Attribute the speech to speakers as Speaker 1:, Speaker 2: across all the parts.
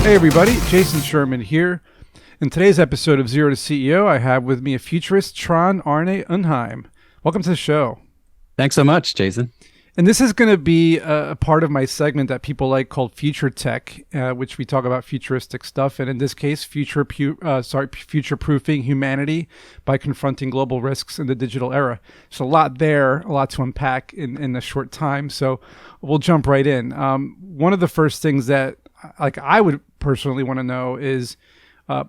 Speaker 1: Hey everybody, Jason Sherman here. In today's episode of Zero to CEO, I have with me a futurist, Trond Arne Undheim. Welcome to the show.
Speaker 2: Thanks so much, Jason.
Speaker 1: And this is going to be a part of my segment that people like called Future Tech, which we talk about futuristic stuff. And in this case, future-proofing humanity by confronting global risks in the digital era. So a lot there, a lot to unpack in a short time. So we'll jump right in. One of the first things that I would personally want to know is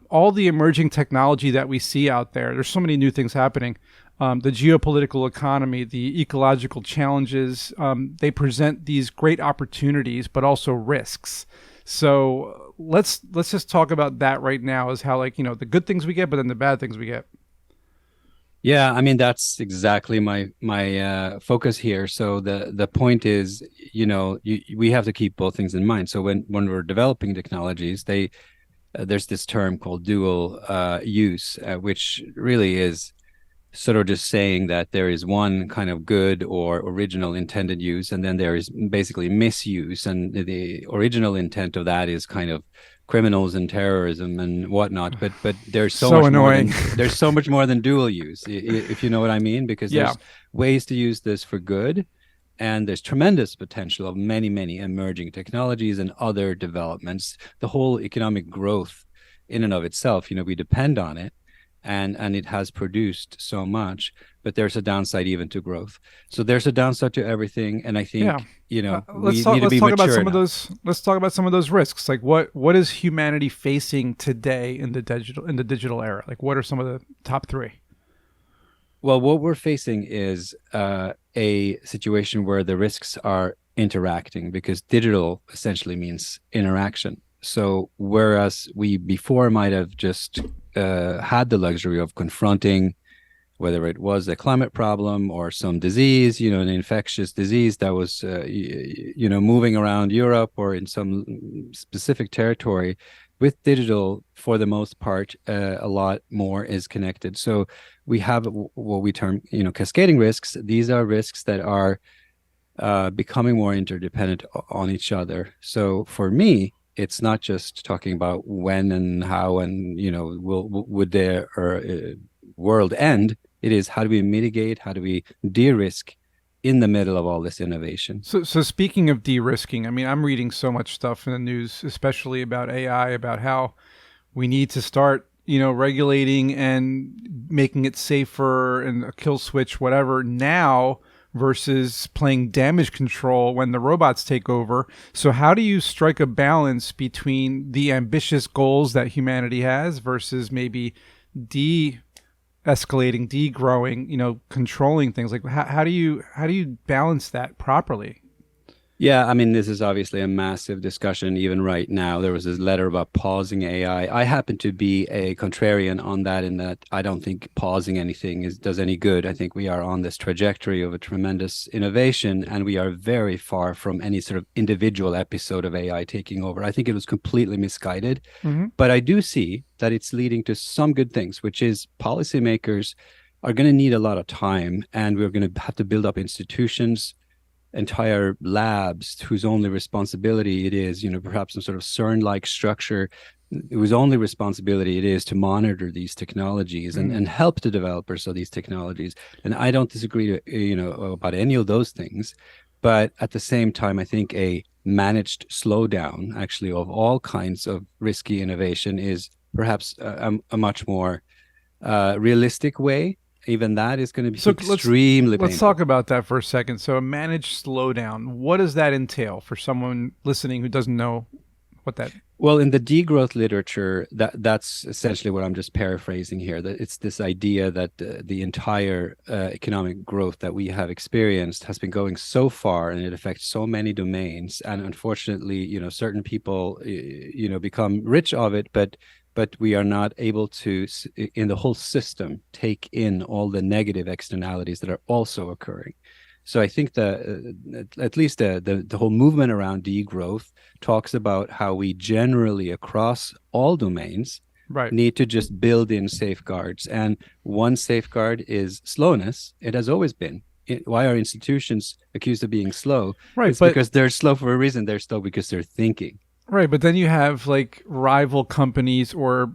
Speaker 1: all the emerging technology that we see out there. There's so many new things happening. The geopolitical economy, the ecological challenges, they present these great opportunities, but also risks. So let's just talk about that right now, as how the good things we get, but then the bad things we get.
Speaker 2: Yeah, I mean that's exactly my focus here. So the point is, we have to keep both things in mind. So when we're developing technologies, there's this term called dual use, which really is sort of just saying that there is one kind of good or original intended use, and then there is basically misuse, and the original intent of that is kind of criminals and terrorism and whatnot. But there's so much
Speaker 1: annoying.
Speaker 2: there's so much more than dual use, if you know what I mean, because there's ways to use this for good, and there's tremendous potential of many emerging technologies and other developments. The whole economic growth in and of itself, we depend on it. And it has produced so much, but there's a downside even to growth. So there's a downside to everything, and I think we need to be mature enough.
Speaker 1: Let's talk about some of those risks. Like what is humanity facing today in the digital era? Like what are some of the top three?
Speaker 2: Well, what we're facing is a situation where the risks are interacting, because digital essentially means interaction. So whereas we before might have just had the luxury of confronting, whether it was a climate problem or some disease, an infectious disease that was, moving around Europe or in some specific territory, with digital, for the most part, a lot more is connected. So we have what we term, cascading risks. These are risks that are becoming more interdependent on each other. So for me, it's not just talking about when and how and would their world end. It is, how do we mitigate, how do we de-risk in the middle of all this innovation.
Speaker 1: So speaking of de-risking, I mean, I'm reading so much stuff in the news, especially about AI, about how we need to start regulating and making it safer, and a kill switch, whatever, now versus playing damage control when the robots take over. So how do you strike a balance between the ambitious goals that humanity has versus maybe de-escalating, degrowing, controlling things? Like how do you balance that properly?
Speaker 2: Yeah, I mean, this is obviously a massive discussion even right now. There was this letter about pausing AI. I happen to be a contrarian on that, in that I don't think pausing anything does any good. I think we are on this trajectory of a tremendous innovation, and we are very far from any sort of individual episode of AI taking over. I think it was completely misguided.
Speaker 1: Mm-hmm.
Speaker 2: But I do see that it's leading to some good things, which is policymakers are going to need a lot of time, and we're going to have to build up institutions, entire labs whose only responsibility it is, perhaps some sort of CERN-like structure, whose only responsibility it is to monitor these technologies and help the developers of these technologies. And I don't disagree, about any of those things. But at the same time, I think a managed slowdown, actually, of all kinds of risky innovation is perhaps a much more realistic way. Even that is going to be extremely painful.
Speaker 1: Let's talk about that for a second. So a managed slowdown, what does that entail for someone listening who doesn't know what that...
Speaker 2: Well, in the degrowth literature, that's essentially what I'm just paraphrasing here, that it's this idea that the entire economic growth that we have experienced has been going so far, and it affects so many domains. And unfortunately, certain people, become rich of it, but we are not able to, in the whole system, take in all the negative externalities that are also occurring. So I think at least the whole movement around degrowth talks about how we generally, across all domains, need to just build in safeguards. And one safeguard is slowness. It has always been. Why are institutions accused of being slow?
Speaker 1: Right,
Speaker 2: it's because they're slow for a reason. They're slow because they're thinking.
Speaker 1: Right, but then you have like rival companies or,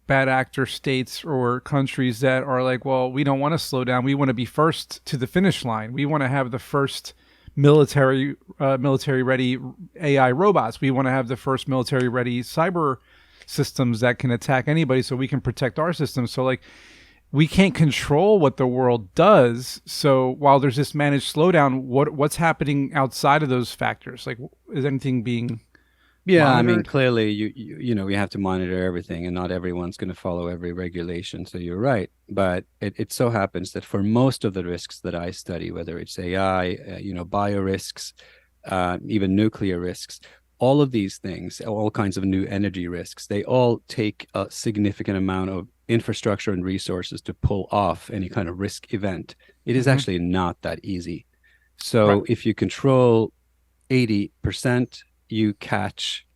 Speaker 1: bad actor states or countries that are like, well, we don't want to slow down. We want to be first to the finish line. We want to have the first military ready AI robots. We want to have the first military ready cyber systems that can attack anybody so we can protect our systems. So like we can't control what the world does. So while there's this managed slowdown, what's happening outside of those factors? Like, is anything being
Speaker 2: Yeah, I mean,
Speaker 1: monitored?
Speaker 2: clearly, we have to monitor everything, and not everyone's going to follow every regulation. So you're right, but it so happens that for most of the risks that I study, whether it's AI, bio risks, even nuclear risks, all of these things, all kinds of new energy risks, they all take a significant amount of infrastructure and resources to pull off any kind of risk event. It is
Speaker 1: Hmm.
Speaker 2: actually not that easy.
Speaker 1: Right.
Speaker 2: So if you control 80%, you catch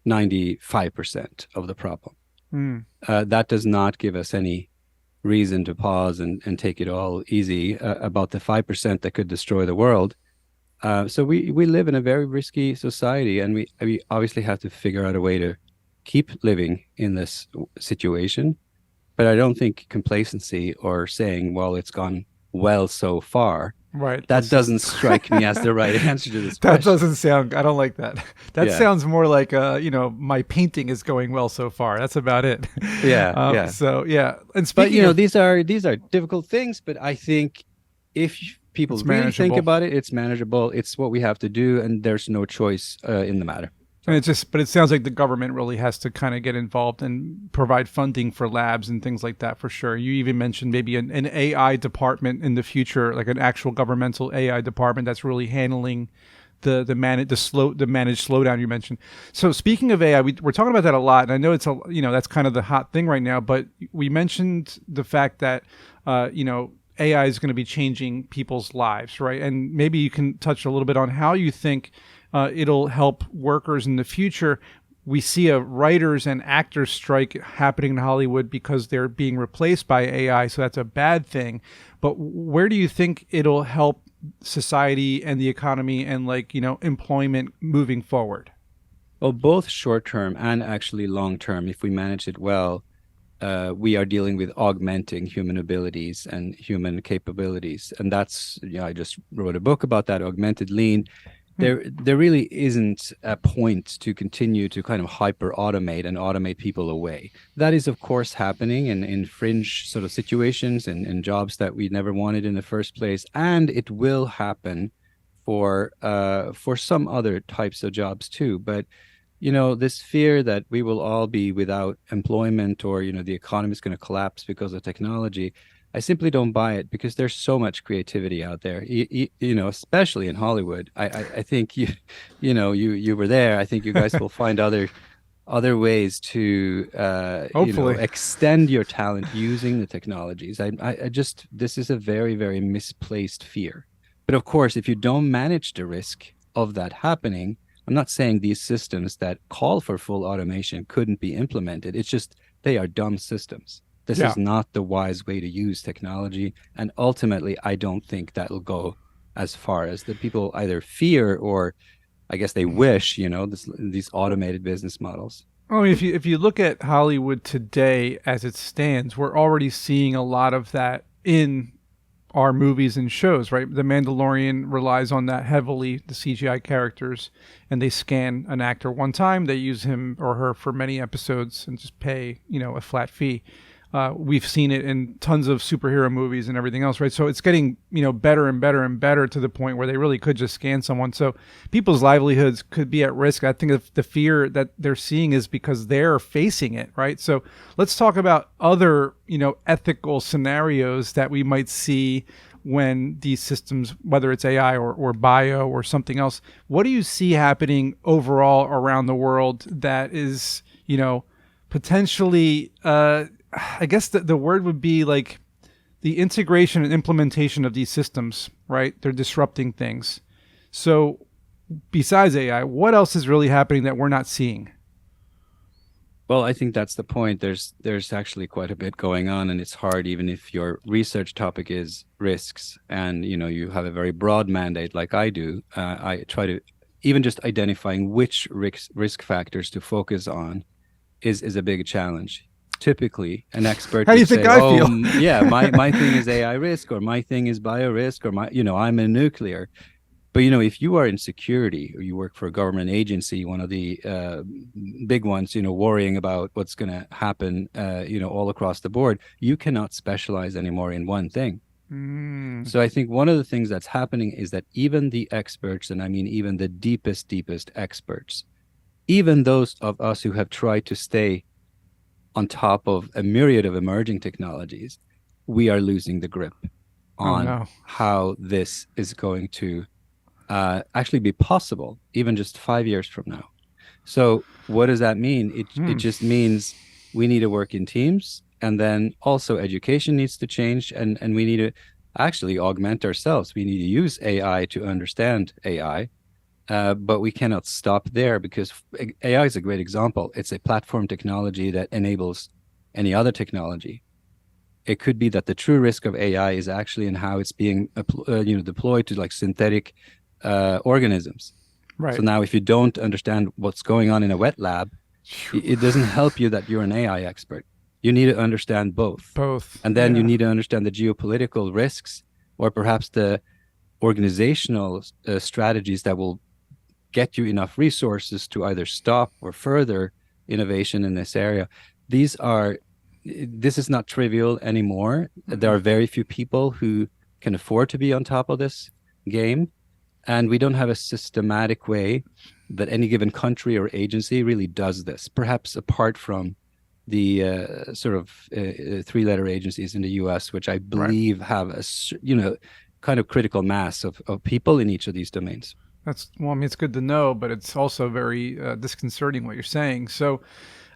Speaker 2: 95% of the problem.
Speaker 1: Mm.
Speaker 2: That does not give us any reason to pause and take it all easy about the 5% that could destroy the world. So we live in a very risky society, and we obviously have to figure out a way to keep living in this situation. But I don't think complacency or saying, well, it's gone well so far,
Speaker 1: Right.
Speaker 2: that
Speaker 1: That's just
Speaker 2: doesn't strike me as the right answer to this
Speaker 1: that
Speaker 2: question.
Speaker 1: doesn't sound. I don't like that. That
Speaker 2: Yeah.
Speaker 1: sounds more like my painting is going well so far. That's about it.
Speaker 2: Yeah, yeah.
Speaker 1: So yeah. And
Speaker 2: But
Speaker 1: speaking of,
Speaker 2: these are difficult things, but I think if people
Speaker 1: it's
Speaker 2: really think
Speaker 1: manageable.
Speaker 2: about it, it's manageable. It's what we have to do, and there's no choice in the matter.
Speaker 1: And
Speaker 2: So,
Speaker 1: but it sounds like the government really has to kind of get involved and provide funding for labs and things like that for sure. You even mentioned maybe an AI department in the future, like an actual governmental AI department that's really handling the managed slowdown you mentioned. So speaking of AI, we're talking about that a lot, and I know that's kind of the hot thing right now. But we mentioned the fact that AI is going to be changing people's lives, right? And maybe you can touch a little bit on how you think it'll help workers in the future. We see a writers and actors strike happening in Hollywood because they're being replaced by AI, so that's a bad thing. But where do you think it'll help society and the economy and employment moving forward?
Speaker 2: well, both short term and actually long term, if we manage it well, we are dealing with augmenting human abilities and human capabilities, and that's I just wrote a book about that augmented lean.
Speaker 1: Hmm.
Speaker 2: There really isn't a point to continue to kind of hyper automate and automate people away. That is, of course, happening in fringe sort of situations and in jobs that we never wanted in the first place, and it will happen for some other types of jobs too. But this fear that we will all be without employment, or the economy is going to collapse because of technology, I simply don't buy it, because there's so much creativity out there. Especially in Hollywood. I think you were there. I think you guys will find other ways to
Speaker 1: Hopefully.
Speaker 2: extend your talent using the technologies. I just, this is a very, very misplaced fear. But of course, if you don't manage the risk of that happening, I'm not saying these systems that call for full automation couldn't be implemented. It's just they are dumb systems. This
Speaker 1: Yeah.
Speaker 2: is not the wise way to use technology. And ultimately, I don't think that'll go as far as the people either fear, or I guess they wish, these automated business models.
Speaker 1: I mean, if you look at Hollywood today as it stands, we're already seeing a lot of that in our movies and shows, right? The Mandalorian relies on that heavily, the CGI characters, and they scan an actor one time, they use him or her for many episodes and just pay, a flat fee. We've seen it in tons of superhero movies and everything else, right? So it's getting, better and better and better to the point where they really could just scan someone. So people's livelihoods could be at risk. I think the fear that they're seeing is because they're facing it, right? So let's talk about other, ethical scenarios that we might see when these systems, whether it's AI or bio or something else. What do you see happening overall around the world that is, potentially I guess the word would be like the integration and implementation of these systems, right? They're disrupting things. So besides AI, what else is really happening that we're not seeing?
Speaker 2: Well, I think that's the point. There's actually quite a bit going on, and it's hard, even if your research topic is risks, and you have a very broad mandate like I do. I try to even just identifying which risk factors to focus on is a big challenge. Typically, an expert
Speaker 1: How do you
Speaker 2: would
Speaker 1: think
Speaker 2: say,
Speaker 1: I
Speaker 2: "Oh,
Speaker 1: feel?
Speaker 2: yeah, my thing is AI risk, or my thing is bio risk, or I'm in nuclear." But if you are in security or you work for a government agency, one of the big ones, worrying about what's going to happen, all across the board, you cannot specialize anymore in one thing.
Speaker 1: Mm,
Speaker 2: So I think one of the things that's happening is that even the experts, and I mean even the deepest experts, even those of us who have tried to stay on top of a myriad of emerging technologies, we are losing the grip
Speaker 1: oh
Speaker 2: on
Speaker 1: no.
Speaker 2: how this is going to actually be possible, even just 5 years from now. So what does that mean? It
Speaker 1: Hmm.
Speaker 2: just means we need to work in teams, and then also education needs to change, and we need to actually augment ourselves. We need to use AI to understand AI, but we cannot stop there, because AI is a great example. It's a platform technology that enables any other technology. It could be that the true risk of AI is actually in how it's being deployed to like synthetic organisms. So
Speaker 1: Right.
Speaker 2: now, if you don't understand what's going on in a wet lab,
Speaker 1: Phew.
Speaker 2: it doesn't help you that you're an AI expert. You need to understand both.
Speaker 1: Both.
Speaker 2: And then you
Speaker 1: Yeah.
Speaker 2: need to understand the geopolitical risks, or perhaps the organizational strategies that will get you enough resources to either stop or further innovation in this area. These are this is not trivial anymore. There
Speaker 1: Mm-mm.
Speaker 2: are very few people who can afford to be on top of this game, and we don't have a systematic way that any given country or agency really does this, perhaps apart from the sort of three-letter agencies in the US, which I
Speaker 1: Right.
Speaker 2: believe have a kind of critical mass of people in each of these domains.
Speaker 1: That's well. I mean, it's good to know, but it's also very disconcerting what you're saying. So,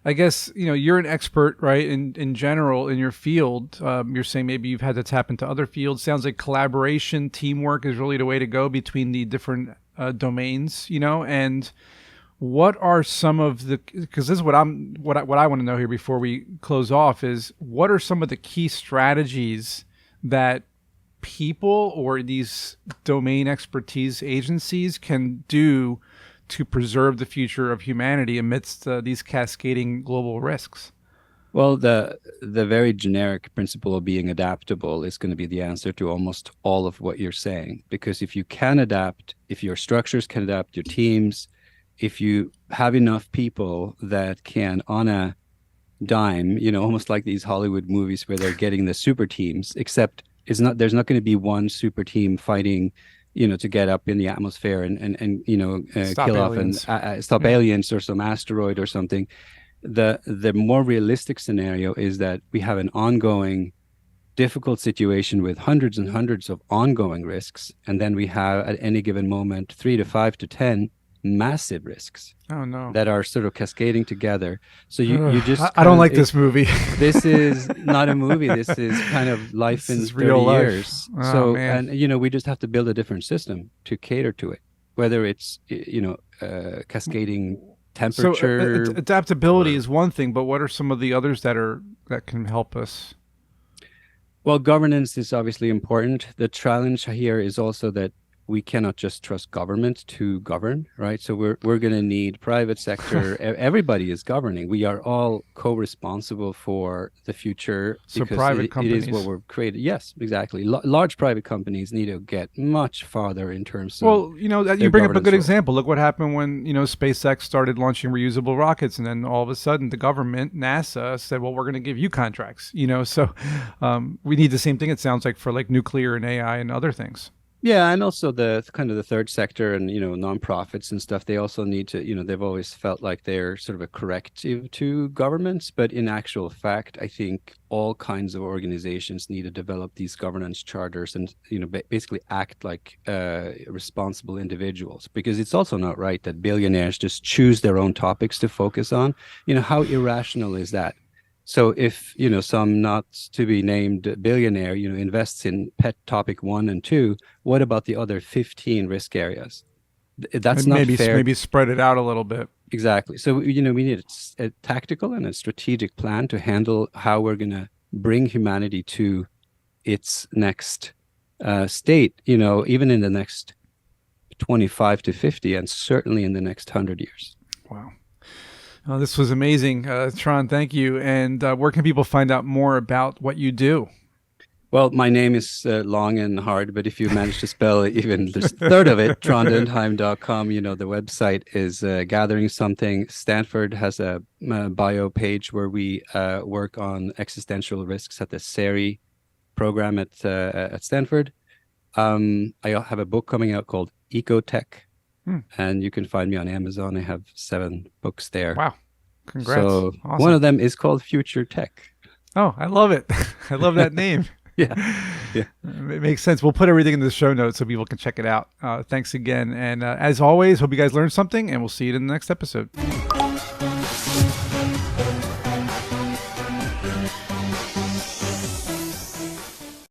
Speaker 1: I guess you're an expert, right? In general in your field, you're saying maybe you've had to tap into other fields. Sounds like collaboration, teamwork is really the way to go between the different domains. And what are some of the because this is what I want to know here before we close off is what are some of the key strategies that people or these domain expertise agencies can do to preserve the future of humanity amidst these cascading global risks?
Speaker 2: Well, the very generic principle of being adaptable is going to be the answer to almost all of what you're saying. Because if you can adapt, if your structures can adapt, your teams, if you have enough people that can, on a dime, almost like these Hollywood movies where they're getting the super teams, except there's not going to be one super team fighting, to get up in the atmosphere and
Speaker 1: Stop
Speaker 2: kill off and
Speaker 1: aliens.
Speaker 2: stop
Speaker 1: Yeah.
Speaker 2: aliens or some asteroid or something. The more realistic scenario is that we have an ongoing difficult situation with hundreds and hundreds of ongoing risks, and then we have at any given moment 3 to 5 to 10 massive risks
Speaker 1: Oh no.
Speaker 2: that are sort of cascading together. So you
Speaker 1: I
Speaker 2: just
Speaker 1: I
Speaker 2: kind
Speaker 1: don't
Speaker 2: of
Speaker 1: like this movie.
Speaker 2: this is not a movie. This is kind of life
Speaker 1: This
Speaker 2: in
Speaker 1: is
Speaker 2: 30
Speaker 1: real life.
Speaker 2: years.
Speaker 1: Oh
Speaker 2: So,
Speaker 1: man.
Speaker 2: and we just have to build a different system to cater to it, whether it's cascading
Speaker 1: So
Speaker 2: temperature
Speaker 1: adaptability
Speaker 2: or
Speaker 1: is one thing, but what are some of the others that can help us?
Speaker 2: well, governance is obviously important. The challenge here is also that we cannot just trust government to govern, right? So we're going to need private sector. Everybody is governing. We are all co-responsible for the future
Speaker 1: So
Speaker 2: because
Speaker 1: private
Speaker 2: it is what
Speaker 1: companies.
Speaker 2: we're created. Yes, exactly. Large private companies need to get much farther in terms of
Speaker 1: Well, that you
Speaker 2: their
Speaker 1: bring up a good
Speaker 2: governance role.
Speaker 1: example. Look what happened when SpaceX started launching reusable rockets, and then all of a sudden the government, NASA, said, "Well, we're going to give you contracts." So we need the same thing. It sounds like for like nuclear and AI and other things.
Speaker 2: Yeah, and also the kind of the third sector and nonprofits and stuff. They also need to they've always felt like they're sort of a corrective to governments, but in actual fact, I think all kinds of organizations need to develop these governance charters and basically act like responsible individuals. Because it's also not right that billionaires just choose their own topics to focus on. How irrational is that? So if some not to be named billionaire invests in pet topic 1 and 2, what about the other 15 risk areas? That's not
Speaker 1: Maybe
Speaker 2: fair.
Speaker 1: maybe spread it out a little bit.
Speaker 2: Exactly. So we need a tactical and a strategic plan to handle how we're going to bring humanity to its next state. Even in the next 25 to 50, and certainly in the next 100 years.
Speaker 1: Wow. This was amazing. Trond, thank you. And where can people find out more about what you do?
Speaker 2: Well, my name is long and hard, but if you manage to spell even the third of it, trondundheim.com, the website is gathering something. Stanford has a bio page where we work on existential risks at the SERI program at Stanford. I have a book coming out called Ecotech, and you can find me on Amazon. I have 7 books there.
Speaker 1: Wow. Congrats.
Speaker 2: So
Speaker 1: awesome.
Speaker 2: One of them is called Future Tech.
Speaker 1: Oh, I love it. I love that name.
Speaker 2: Yeah.
Speaker 1: It makes sense. We'll put everything in the show notes so people can check it out. Thanks again. And as always, hope you guys learned something, and we'll see you in the next episode.